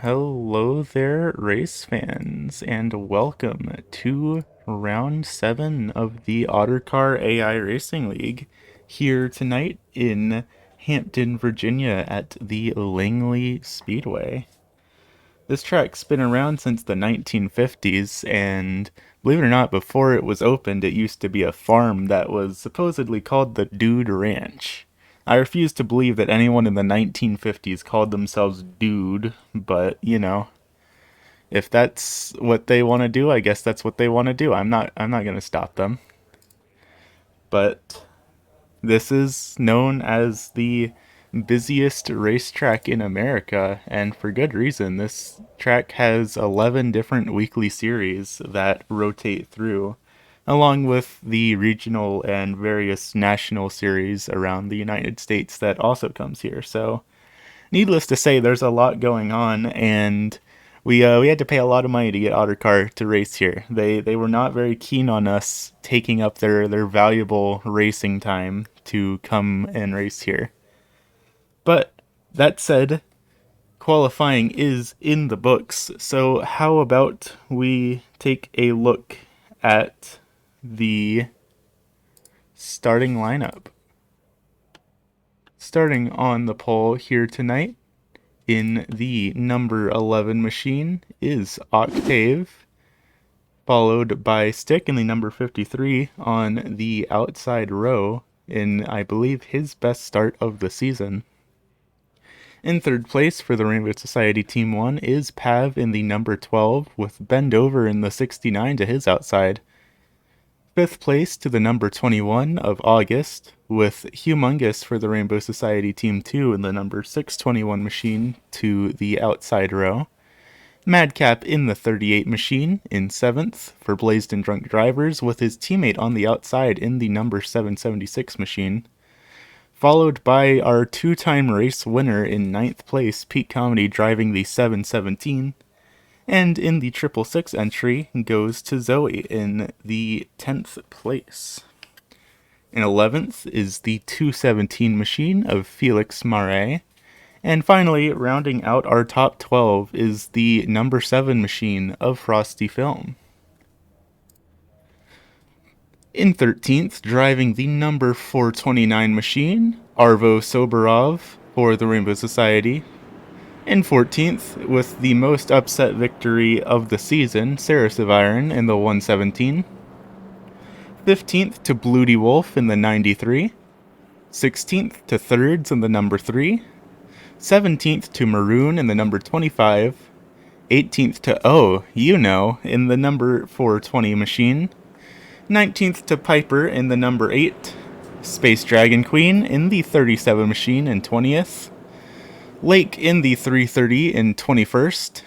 Hello there, race fans, and welcome to round 7 of the Ottercar AI Racing League here tonight in Hampton, Virginia at the Langley Speedway. This track's been around since the 1950s, and believe it or not, before it was opened, it used to be a farm that was supposedly called the Dude Ranch. I refuse to believe that anyone in the 1950s called themselves Dude, but if that's what they want to do, I guess that's what they want to do. I'm not going to stop them. But this is known as the busiest racetrack in America, and for good reason. This track has 11 different weekly series that rotate through, along with the regional and various national series around the United States that also comes here. So, needless to say, there's a lot going on, and we had to pay a lot of money to get Ottercar to race here. They were not very keen on us taking up their valuable racing time to come and race here. But that said, qualifying is in the books. So how about we take a look at the starting lineup? Starting on the pole here tonight in the number 11 machine is Octave, followed by Stick in the number 53 on the outside row in, I believe, his best start of the season. In third place for the Rainbow Society Team 1 is Pav in the number 12, with Bend Over in the 69 to his outside. Fifth place to the number 21 of August, with Humongous for the Rainbow Society Team 2 in the number 621 machine to the outside row. Madcap in the 38 machine in 7th for Blazed and Drunk Drivers, with his teammate on the outside in the number 776 machine. Followed by our two-time race winner in 9th place, Pete Comedy, driving the 717. And in the 666 entry goes to Zoe in the 10th place. In 11th is the 217 machine of Felix Marais. And finally, rounding out our top 12 is the number 7 machine of Frosty Film. In 13th, driving the number 429 machine, Arvo Soborov for the Rainbow Society. In 14th, with the most upset victory of the season, Sarah Seviron in the 117. 15th to Bloody Wolf in the 93. 16th to Thirds in the number 3. 17th to Maroon in the number 25. 18th to in the number 420 machine. 19th to Piper in the number 8, Space Dragon Queen in the 37 machine in 20th, Lake in the 330 in 21st,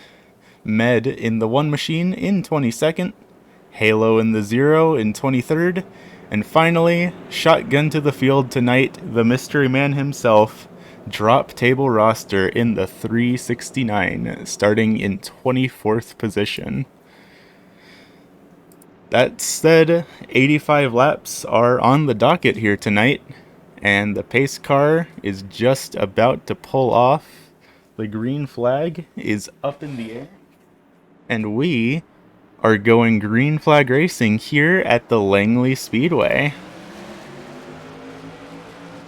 Med in the 1 machine in 22nd, Halo in the 0 in 23rd, and finally, shotgun to the field tonight, the mystery man himself, Drop Table Roster in the 369, starting in 24th position. That said, 85 laps are on the docket here tonight, and the pace car is just about to pull off. The green flag is up in the air, and we are going green flag racing here at the Langley Speedway.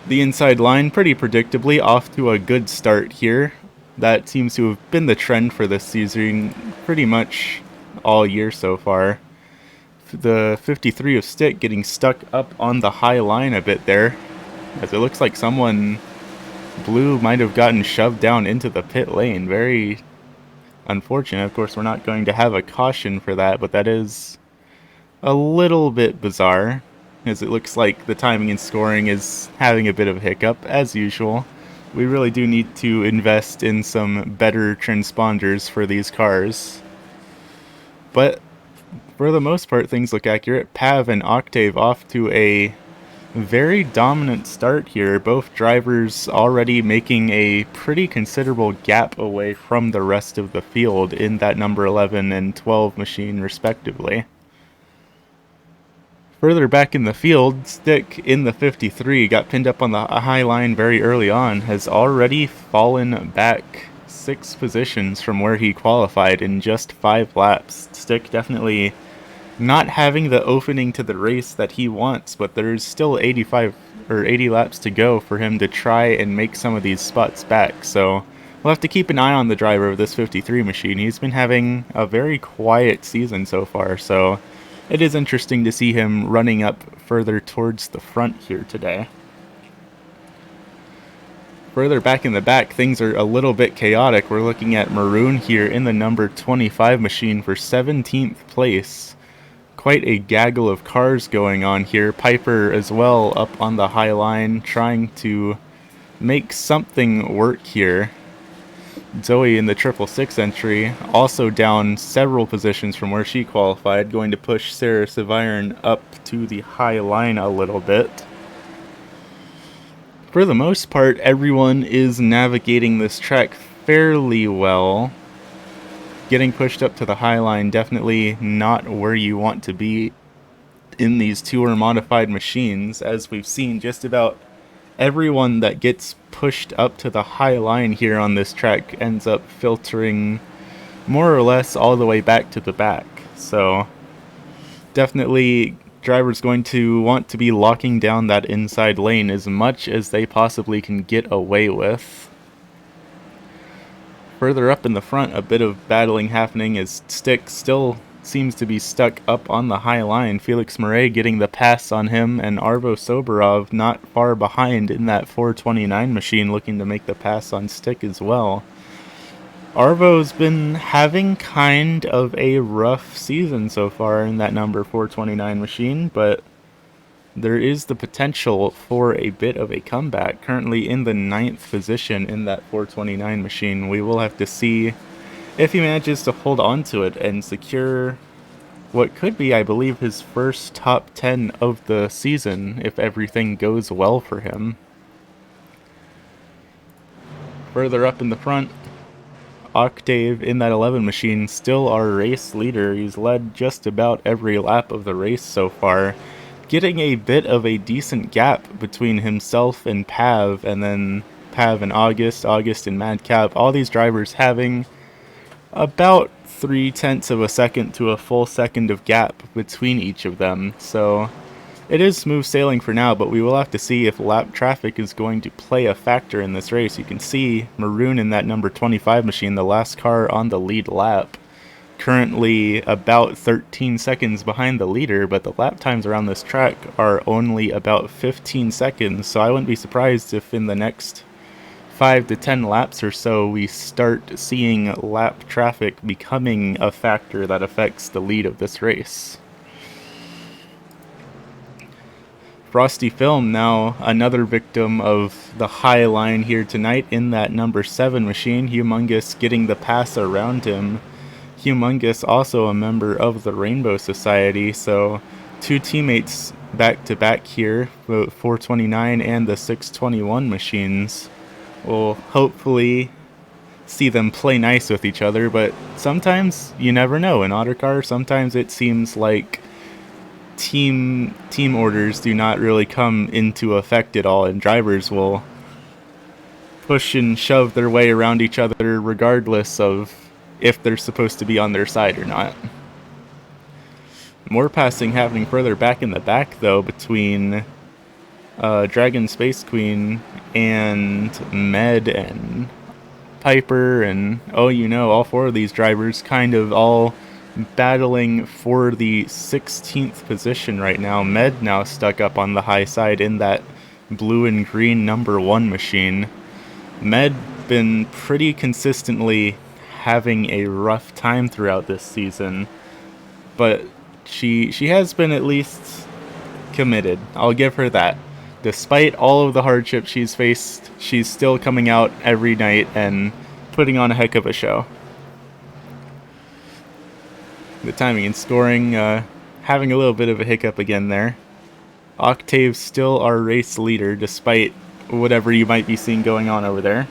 The inside line pretty predictably off to a good start here. That seems to have been the trend for this season pretty much all year so far. The 53 of Stick getting stuck up on the high line a bit there, as it looks like someone blue might have gotten shoved down into the pit lane. Very unfortunate. Of course, we're not going to have a caution for that, but that is a little bit bizarre, as it looks like the timing and scoring is having a bit of a hiccup, as usual. We really do need to invest in some better transponders for these cars. But for the most part, things look accurate. Pav and Octave off to a very dominant start here. Both drivers already making a pretty considerable gap away from the rest of the field in that number 11 and 12 machine, respectively. Further back in the field, Stick in the 53 got pinned up on the high line very early on, has already fallen back 6 positions from where he qualified in just 5 laps. Stick definitely not having the opening to the race that he wants, but there's still 85 or 80 laps to go for him to try and make some of these spots back. So we'll have to keep an eye on the driver of this 53 machine. He's been having a very quiet season so far, so it is interesting to see him running up further towards the front here today. Further back in the back, things are a little bit chaotic. We're looking at Maroon here in the number 25 machine for 17th place. Quite a gaggle of cars going on here. Piper as well up on the high line, trying to make something work here. Zoe in the 666 entry, also down several positions from where she qualified, going to push Sarah Seviron up to the high line a little bit. For the most part, everyone is navigating this track fairly well. Getting pushed up to the high line, definitely not where you want to be in these tour modified machines. As we've seen, just about everyone that gets pushed up to the high line here on this track ends up filtering more or less all the way back to the back. So definitely drivers going to want to be locking down that inside lane as much as they possibly can get away with. Further up in the front, a bit of battling happening as Stick still seems to be stuck up on the high line. Felix Murray getting the pass on him, and Arvo Soborov not far behind in that 429 machine, looking to make the pass on Stick as well. Arvo's been having kind of a rough season so far in that number 429 machine, but there is the potential for a bit of a comeback. Currently in the 9th position in that 429 machine. We will have to see if he manages to hold on to it and secure what could be, I believe, his first top 10 of the season if everything goes well for him. Further up in the front, Octave in that 11 machine, still our race leader. He's led just about every lap of the race so far, getting a bit of a decent gap between himself and Pav, and then Pav and August and Madcap. All these drivers having about 0.3 of a second to a full second of gap between each of them. So it is smooth sailing for now, but we will have to see if lap traffic is going to play a factor in this race. You can see Maroon in that number 25 machine, the last car on the lead lap, currently about 13 seconds behind the leader, but the lap times around this track are only about 15 seconds, so I wouldn't be surprised if in the next 5 to 10 laps or so we start seeing lap traffic becoming a factor that affects the lead of this race. Frosty Film now another victim of the high line here tonight in that number 7 machine. Humongous getting the pass around him. Humongous also a member of the Rainbow Society, so 2 teammates back to back here, the 429 and the 621 machines. We'll hopefully see them play nice with each other, but sometimes you never know. In Ottercar, sometimes it seems like team orders do not really come into effect at all, and drivers will push and shove their way around each other regardless of if they're supposed to be on their side or not. More passing happening further back in the back, though, between Dragon Space Queen and Med and Piper and, all 4 of these drivers kind of all battling for the 16th position right now. Med now stuck up on the high side in that blue and green number 1 machine. Med been pretty consistently having a rough time throughout this season, but she has been at least committed. I'll give her that. Despite all of the hardships she's faced, she's still coming out every night and putting on a heck of a show. The timing and scoring having a little bit of a hiccup again there. Octave's still our race leader despite whatever you might be seeing going on over there.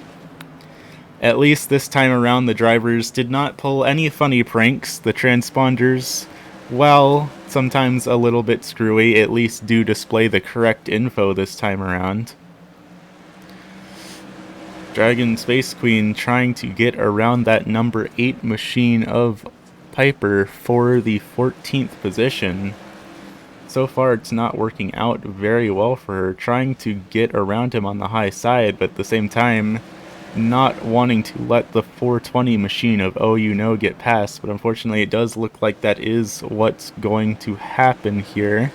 At least this time around, the drivers did not pull any funny pranks. The transponders, while sometimes a little bit screwy, at least do display the correct info this time around. Dragon Space Queen trying to get around that number 8 machine of Piper for the 14th position. So far it's not working out very well for her, trying to get around him on the high side, but at the same time not wanting to let the 420 machine of Oh You Know get past, but unfortunately it does look like that is what's going to happen here.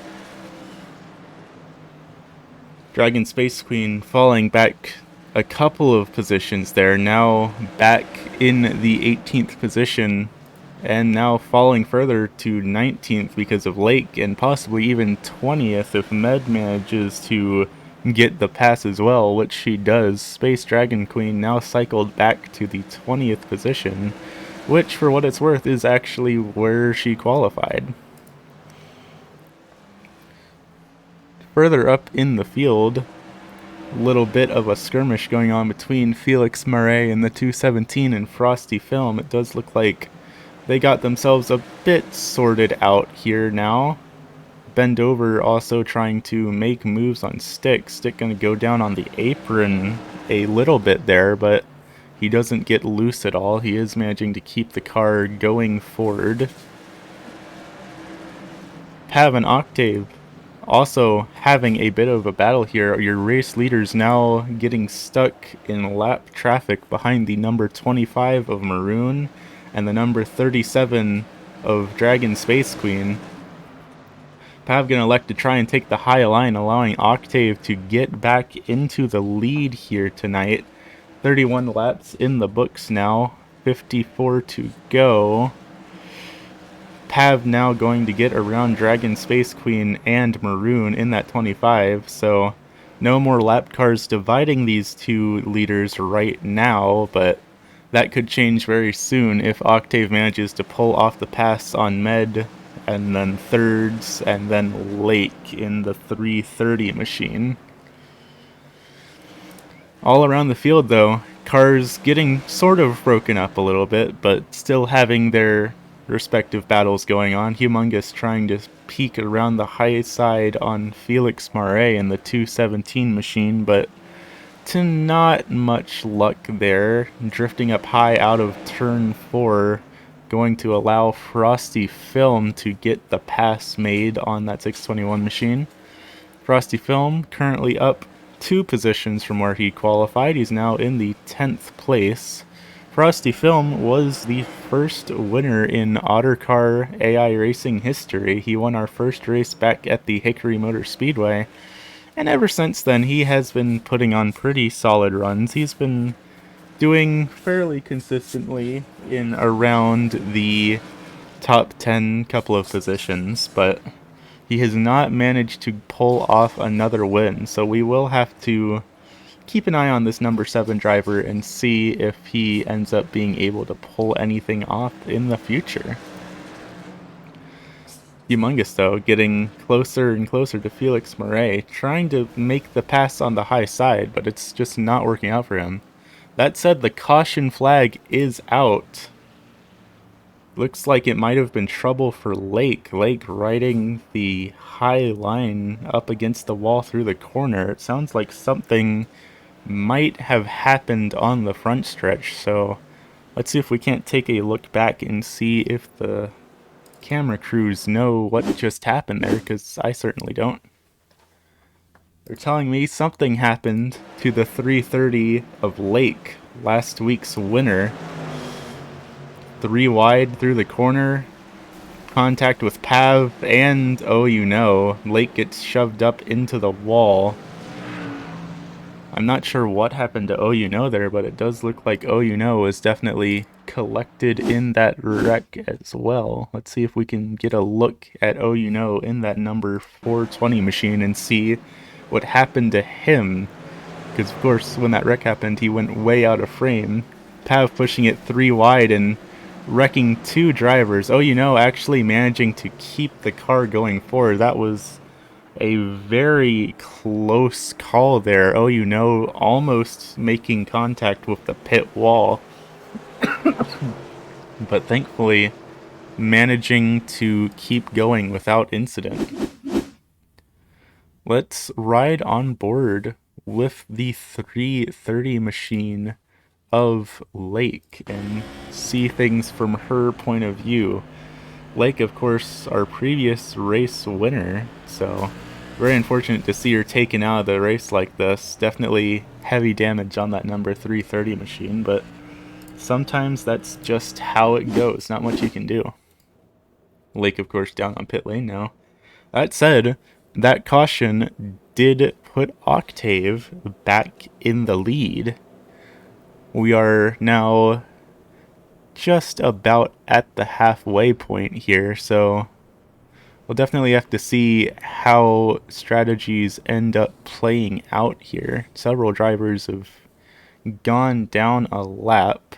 Dragon Space Queen falling back a couple of positions there, now back in the 18th position, and now falling further to 19th because of Lake, and possibly even 20th if Med manages to get the pass as well, which she does. Space Dragon Queen now cycled back to the 20th position, which for what it's worth is actually where she qualified. Further up in the field, little bit of a skirmish going on between Felix Marais and the 217 and Frosty Film. It does look like they got themselves a bit sorted out here now. Bend Over also trying to make moves on Stick. Stick going to go down on the apron a little bit there, but he doesn't get loose at all. He is managing to keep the car going forward. Pav and Octave also having a bit of a battle here. Your race leaders now getting stuck in lap traffic behind the number 25 of Maroon and the number 37 of Dragon Space Queen. Pav gonna elect to try and take the high line, allowing Octave to get back into the lead here tonight. 31 laps in the books now, 54 to go. Pav now going to get around Dragon Space Queen and Maroon in that 25, so no more lap cars dividing these two leaders right now, but that could change very soon if Octave manages to pull off the pass on Med, and then thirds, and then Lake in the 330 machine. All around the field though, cars getting sort of broken up a little bit, but still having their respective battles going on. Humongous trying to peek around the high side on Felix Marais in the 217 machine, but to not much luck there. Drifting up high out of turn 4, going to allow Frosty Film to get the pass made on that 621 machine. Frosty Film currently up 2 positions from where he qualified. He's now in the 10th place. Frosty Film was the first winner in Ottercar iRacing history. He won our first race back at the Hickory Motor Speedway, and ever since then he has been putting on pretty solid runs. He's been doing fairly consistently in around the top 10 couple of positions, but he has not managed to pull off another win, so we will have to keep an eye on this number 7 driver and see if he ends up being able to pull anything off in the future. Humongous, though, getting closer and closer to Felix Marais, trying to make the pass on the high side, but it's just not working out for him. That said, the caution flag is out. Looks like it might have been trouble for Lake. Lake riding the high line up against the wall through the corner. It sounds like something might have happened on the front stretch, so let's see if we can't take a look back and see if the camera crews know what just happened there, because I certainly don't. They're telling me something happened to the 330 of Lake, last week's winner. 3 wide through the corner, contact with Pav and Oh You Know. Lake gets shoved up into the wall. I'm not sure what happened to Oh You Know there, but it does look like Oh You Know was definitely collected in that wreck as well. Let's see if we can get a look at Oh You Know in that number 420 machine and see what happened to him. Because, of course, when that wreck happened, he went way out of frame. Pav pushing it 3 wide and wrecking 2 drivers. Oh You Know actually managing to keep the car going forward. That was a very close call there. Oh You Know almost making contact with the pit wall. But thankfully managing to keep going without incident. Let's ride on board with the 330 machine of Lake and see things from her point of view. Lake, of course, our previous race winner, so very unfortunate to see her taken out of the race like this. Definitely heavy damage on that number 330 machine, but sometimes that's just how it goes. Not much you can do. Lake, of course, down on pit lane now. That said, that caution did put Octave back in the lead. We are now just about at the halfway point here, so we'll definitely have to see how strategies end up playing out here. Several drivers have gone down a lap,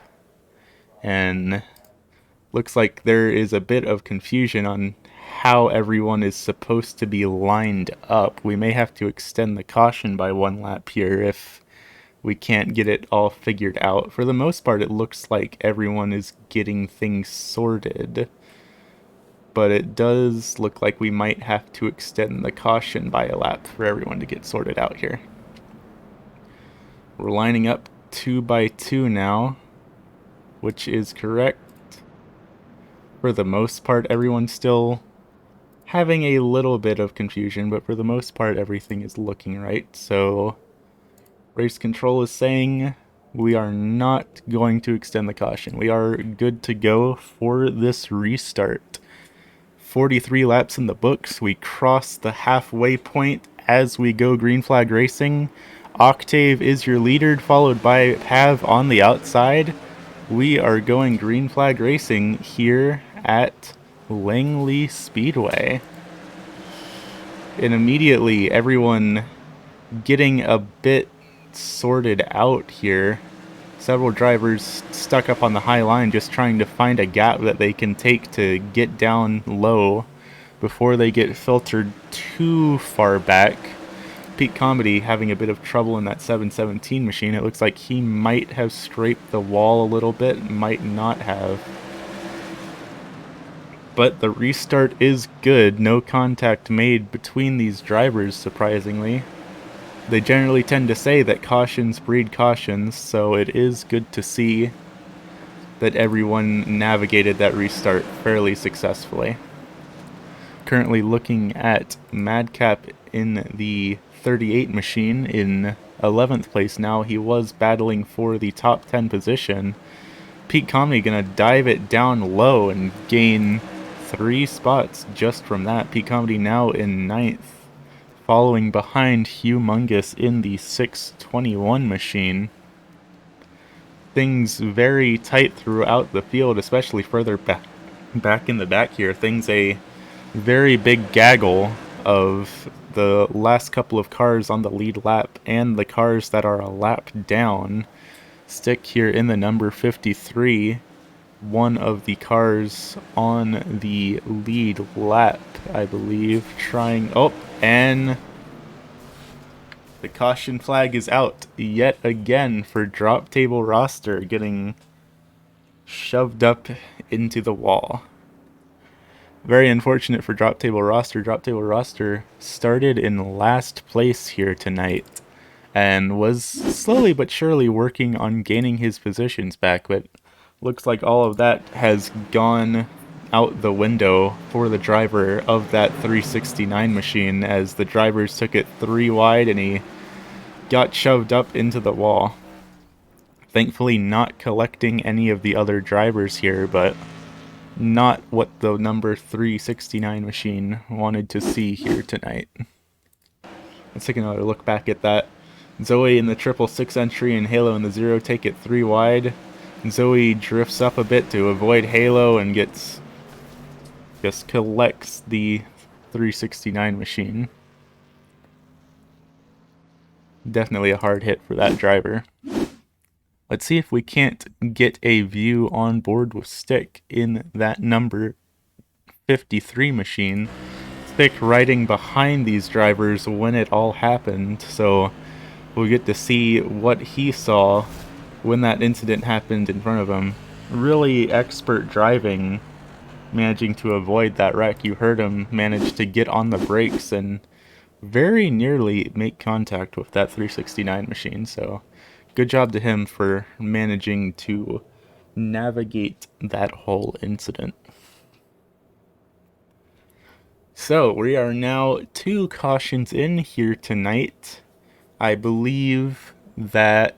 and looks like there is a bit of confusion on how everyone is supposed to be lined up. We may have to extend the caution by one lap here if we can't get it all figured out. For the most part, it looks like everyone is getting things sorted, but it does look like we might have to extend the caution by a lap for everyone to get sorted out here. We're lining up 2 by 2 now, which is correct. For the most part, everyone's still having a little bit of confusion, but for the most part, everything is looking right. So race control is saying we are not going to extend the caution. We are good to go for this restart. 43 laps in the books. We cross the halfway point as we go green flag racing. Octave is your leader, followed by Pav on the outside. We are going green flag racing here at Langley Speedway. And immediately everyone getting a bit sorted out here. Several drivers stuck up on the high line just trying to find a gap that they can take to get down low before they get filtered too far back. Pete Comedy having a bit of trouble in that 717 machine. It looks like he might have scraped the wall a little bit, might not have. But the restart is good. No contact made between these drivers, surprisingly. They generally tend to say that cautions breed cautions, so it is good to see that everyone navigated that restart fairly successfully. Currently looking at Madcap in the 38 machine in 11th place now. He was battling for the top 10 position. Pete Comedy gonna dive it down low and gain 3 spots just from that. Pete Comedy now in 9th, following behind Humongous in the 621 machine. Things very tight throughout the field, especially further back in the back here. Things a very big gaggle of the last couple of cars on the lead lap and the cars that are a lap down. Stick here in the number 53, one of the cars on the lead lap, I believe, and the caution flag is out yet again for Drop Table Roster getting shoved up into the wall. Very unfortunate for Drop Table Roster. Drop Table Roster started in last place here tonight and was slowly but surely working on gaining his positions back, but looks like all of that has gone out the window for the driver of that 369 machine, as the drivers took it 3 wide and he got shoved up into the wall. Thankfully not collecting any of the other drivers here, but not what the number 369 machine wanted to see here tonight. Let's take another look back at that. Zoe in the 666 entry and Halo in the 0 take it 3 wide. Zoe drifts up a bit to avoid Halo and just collects the 369 machine. Definitely a hard hit for that driver. Let's see if we can't get a view on board with Stick in that number 53 machine. Stick riding behind these drivers when it all happened, so we'll get to see what he saw when that incident happened in front of him. Really expert driving, managing to avoid that wreck. You heard him manage to get on the brakes and very nearly make contact with that 369 machine. So good job to him for managing to navigate that whole incident. So we are now 2 cautions in here tonight. I believe that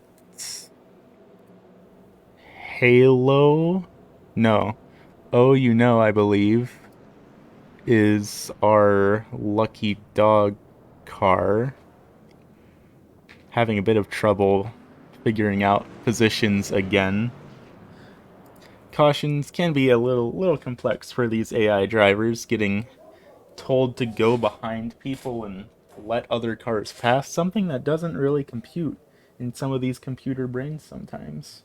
Halo, no, Oh You Know, I believe, is our lucky dog car. Having a bit of trouble figuring out positions again. Cautions can be a little complex for these AI drivers, getting told to go behind people and let other cars pass, something that doesn't really compute in some of these computer brains sometimes.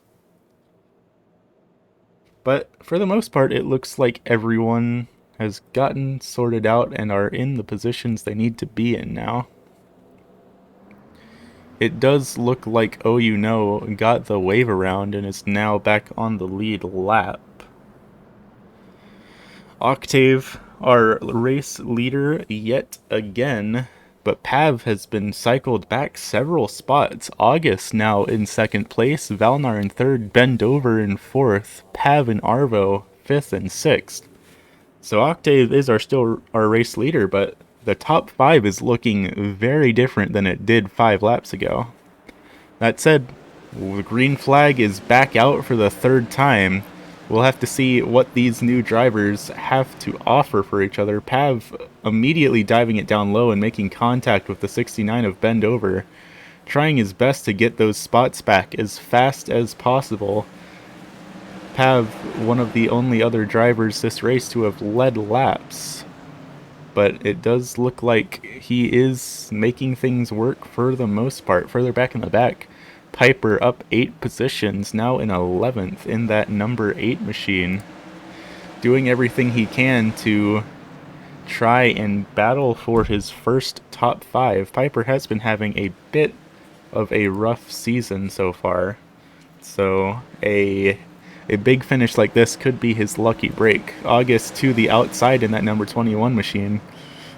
But for the most part, it looks like everyone has gotten sorted out and are in the positions they need to be in now. It does look like Oh You Know got the wave around and is now back on the lead lap. Octave, our race leader yet again, but Pav has been cycled back several spots. August now in second place, Valnar in third, Bendover in fourth, Pav and Arvo fifth and sixth. So Octave is still our race leader, but the top 5 is looking very different than it did 5 laps ago. That said, the green flag is back out for the 3rd time. We'll have to see what these new drivers have to offer for each other. Pav immediately diving it down low and making contact with the 69 of Bendover, trying his best to get those spots back as fast as possible. Pav, one of the only other drivers this race to have led laps, but it does look like he is making things work for the most part. Further back in the back, Piper up 8 positions, now in 11th in that number 8 machine, doing everything he can to try and battle for his first top 5. Piper has been having a bit of a rough season so far, so a big finish like this could be his lucky break. August to the outside in that number 21 machine.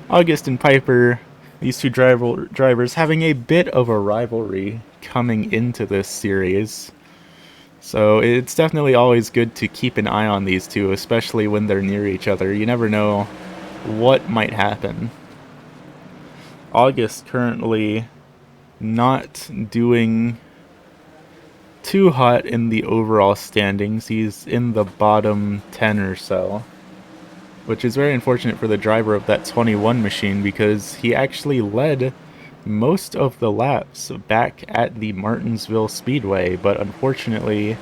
August and Piper, these two drivers having a bit of a rivalry coming into this series. So it's definitely always good to keep an eye on these two, especially when they're near each other. You never know what might happen. August currently not doing too hot in the overall standings. He's in the bottom 10 or so, which is very unfortunate for the driver of that 21 machine, because he actually led most of the laps back at the Martinsville Speedway, but unfortunately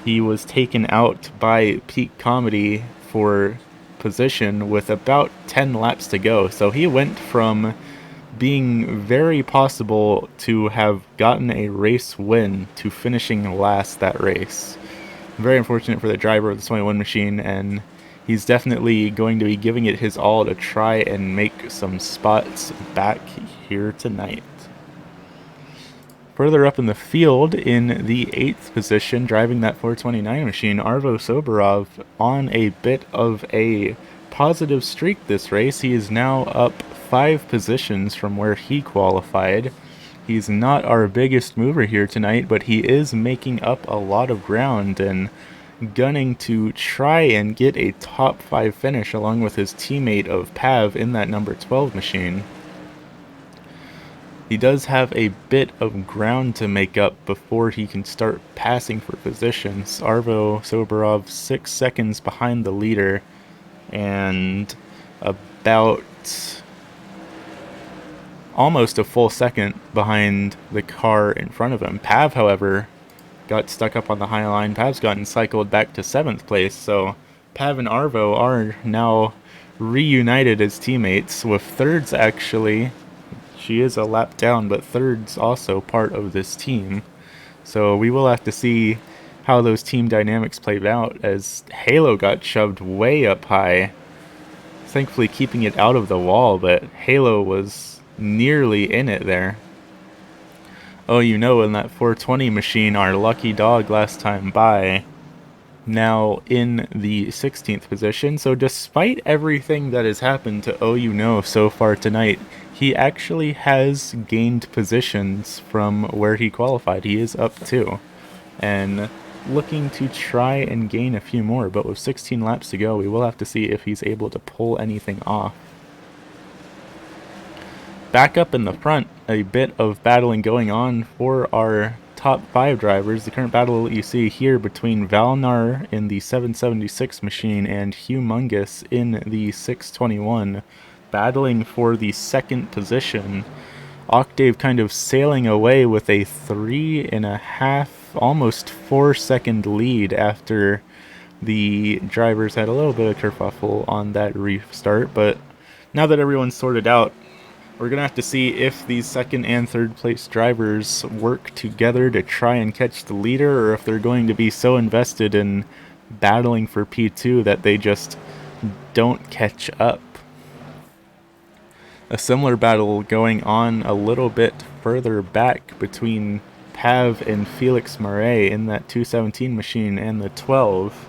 he was taken out by Peak Comedy for position with about 10 laps to go. So he went from being very possible to have gotten a race win to finishing last that race. Very unfortunate for the driver of the 21 machine, and he's definitely going to be giving it his all to try and make some spots back here tonight. Further up in the field, in the 8th position, driving that 429 machine, Arvo Soborov on a bit of a positive streak this race. He is now up 5 positions from where he qualified. He's not our biggest mover here tonight, but he is making up a lot of ground and gunning to try and get a top 5 finish along with his teammate of Pav in that number 12 machine. He does have a bit of ground to make up before he can start passing for positions. Arvo Soborov 6 seconds behind the leader and about almost a full second behind the car in front of him. Pav, however, got stuck up on the high line. Pav's gotten cycled back to 7th place, so Pav and Arvo are now reunited as teammates, with Thirds actually. She is a lap down, but Third's also part of this team. So we will have to see how those team dynamics played out, as Halo got shoved way up high, thankfully keeping it out of the wall, but Halo was nearly in it there. Oh, you know, in that 420 machine, our lucky dog last time by, now in the 16th position. So despite everything that has happened to Oh You Know so far tonight, he actually has gained positions from where he qualified. He is up 2 and looking to try and gain a few more, but with 16 laps to go, we will have to see if he's able to pull anything off. Back up in the front, a bit of battling going on for our top 5 drivers. The current battle you see here between Valnar in the 776 machine and Humongous in the 621, battling for the second position. Octave kind of sailing away with a 3.5, almost 4-second lead after the drivers had a little bit of kerfuffle on that restart. But now that everyone's sorted out, we're going to have to see if these second and third place drivers work together to try and catch the leader, or if they're going to be so invested in battling for P2 that they just don't catch up. A similar battle going on a little bit further back between Pav and Felix Marais in that 217 machine and the 12.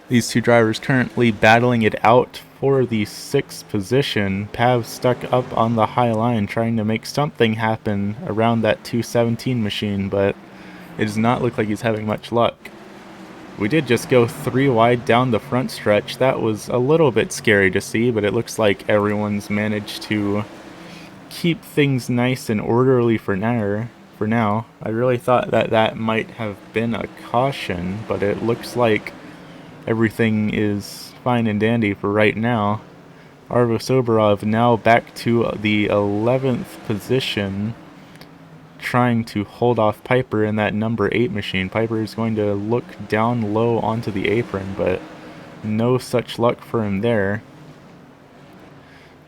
These two drivers currently battling it out for the 6th position. Pav stuck up on the high line trying to make something happen around that 217 machine, but it does not look like he's having much luck. We did just go 3 wide down the front stretch. That was a little bit scary to see, but it looks like everyone's managed to keep things nice and orderly for now. I really thought that that might have been a caution, but it looks like everything is fine and dandy for right now. Arvo Soborov now back to the 11th position, trying to hold off Piper in that number 8 machine. Piper is going to look down low onto the apron, but no such luck for him there.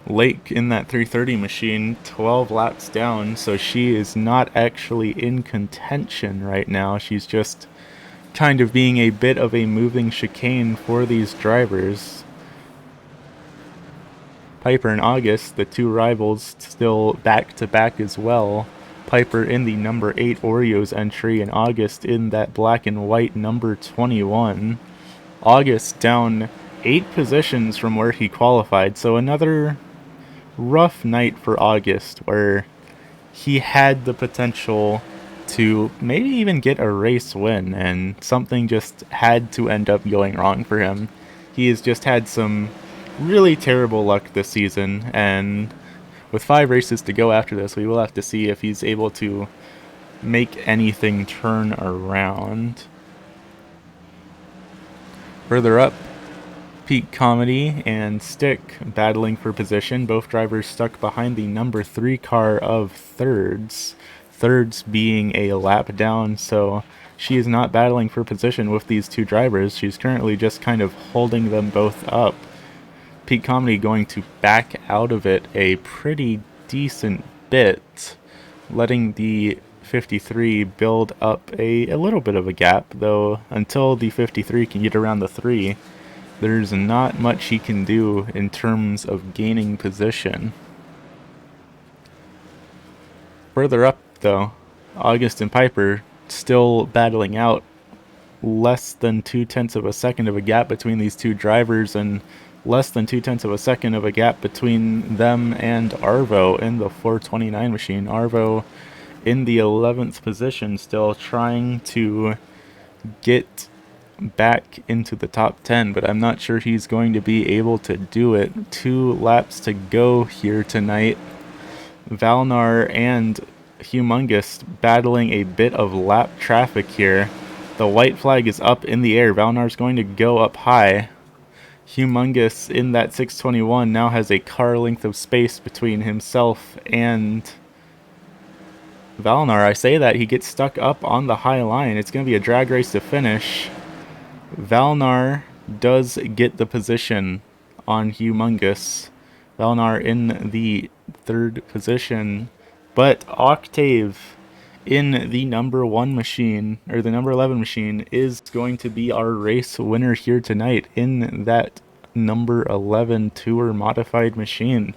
Lake in that 330 machine, 12 laps down, so she is not actually in contention right now. She's just kind of being a bit of a moving chicane for these drivers. Piper and August, the two rivals, still back to back as well. Piper in the number 8 Oreos entry and August in that black and white number 21. August down 8 positions from where he qualified, so another rough night for August where he had the potential to maybe even get a race win, and something just had to end up going wrong for him. He has just had some really terrible luck this season, and with 5 races to go after this, we will have to see if he's able to make anything turn around. Further up, Peak Comedy and Stick battling for position. Both drivers stuck behind the number 3 car of Thirds. Thirds being a lap down, so she is not battling for position with these two drivers. She's currently just kind of holding them both up. Peak Comedy going to back out of it a pretty decent bit, letting the 53 build up a little bit of a gap, though until the 53 can get around the 3, there's not much he can do in terms of gaining position. Further up, though, August and Piper still battling out. Less than 0.2 of a second of a gap between these two drivers, and less than 0.2 of a second of a gap between them and Arvo in the 429 machine. Arvo in the 11th position, still trying to get back into the top 10, but I'm not sure he's going to be able to do it. 2 laps to go here tonight. Valnar and Humongous battling a bit of lap traffic here. The white flag is up in the air. Valnar's going to go up high. Humongous in that 621 now has a car length of space between himself and Valnar. I say that, he gets stuck up on the high line. It's going to be a drag race to finish. Valnar does get the position on Humongous. Valnar in the 3rd position, but Octave in the number 1 machine, or the number 11 machine, is going to be our race winner here tonight in that number 11 tour modified machine.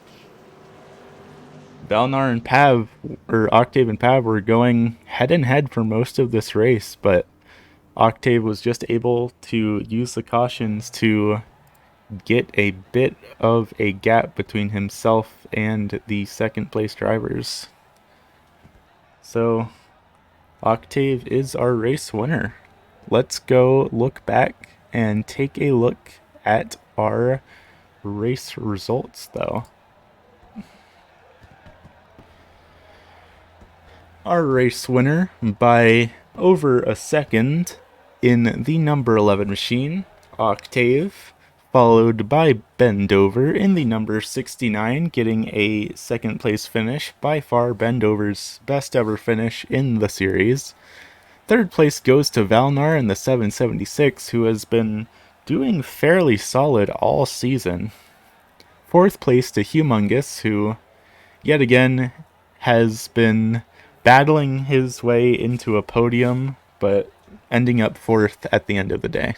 Valnar and Pav, or Octave and Pav, were going head and head for most of this race, but Octave was just able to use the cautions to get a bit of a gap between himself and the second place drivers. So Octave is our race winner. Let's go look back and take a look at our race results though. Our race winner by over a second in the number 11 machine, Octave, followed by Bendover in the number 69, getting a second place finish, by far Bendover's best ever finish in the series. Third place goes to Valnar in the 776, who has been doing fairly solid all season. Fourth place to Humongous, who yet again has been battling his way into a podium, but ending up fourth at the end of the day.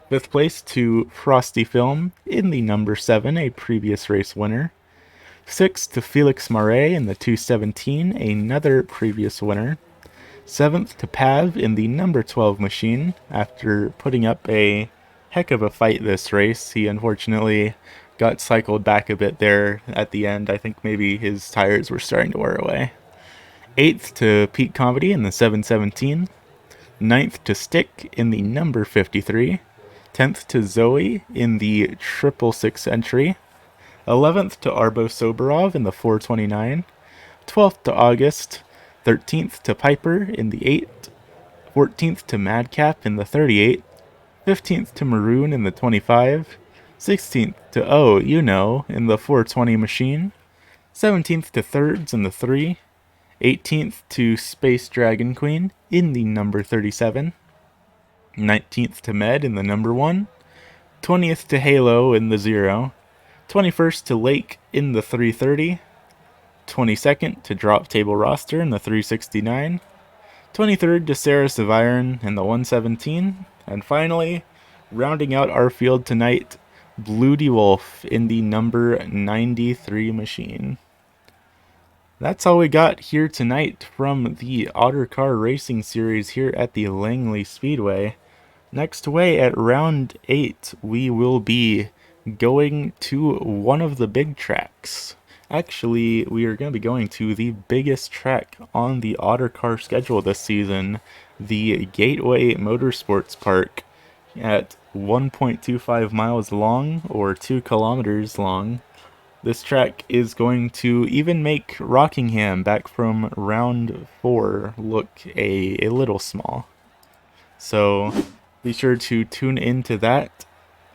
Fifth place to Frosty Film in the number 7, a previous race winner. Sixth to Felix Marais in the 217, another previous winner. Seventh to Pav in the number 12 machine. After putting up a heck of a fight this race, he unfortunately got cycled back a bit there at the end. I think maybe his tires were starting to wear away. Eighth to Pete Comedy in the 717. Ninth to Stick in the number 53. 10th to Zoe in the 666 entry. 11th to Arbo Soberov in the 429. 12th to August. 13th to Piper in the 8. 14th to Madcap in the 38. 15th to Maroon in the 25. 16th to Oh You Know in the 420 machine. 17th to Thirds in the 3. 18th to Space Dragon Queen in the number 37. 19th to Med in the number 1. 20th to Halo in the 0. 21st to Lake in the 330. 22nd to Drop Table Roster in the 369. 23rd to Saris of Iron in the 117. And finally, rounding out our field tonight, Bloody Wolf in the number 93 machine. That's all we got here tonight from the Ottercar Racing Series here at the Langley Speedway. Next away at round 8, we will be going to one of the big tracks. Actually, we are going to be going to the biggest track on the Ottercar schedule this season, the Gateway Motorsports Park, at 1.25 miles long, or 2 kilometers long. This track is going to even make Rockingham back from round 4 look a little small. So be sure to tune into that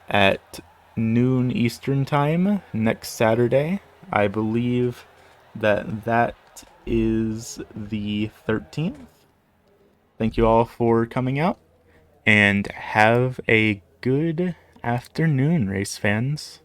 at noon Eastern Time next Saturday. I believe that is the 13th. Thank you all for coming out, and have a good afternoon, race fans.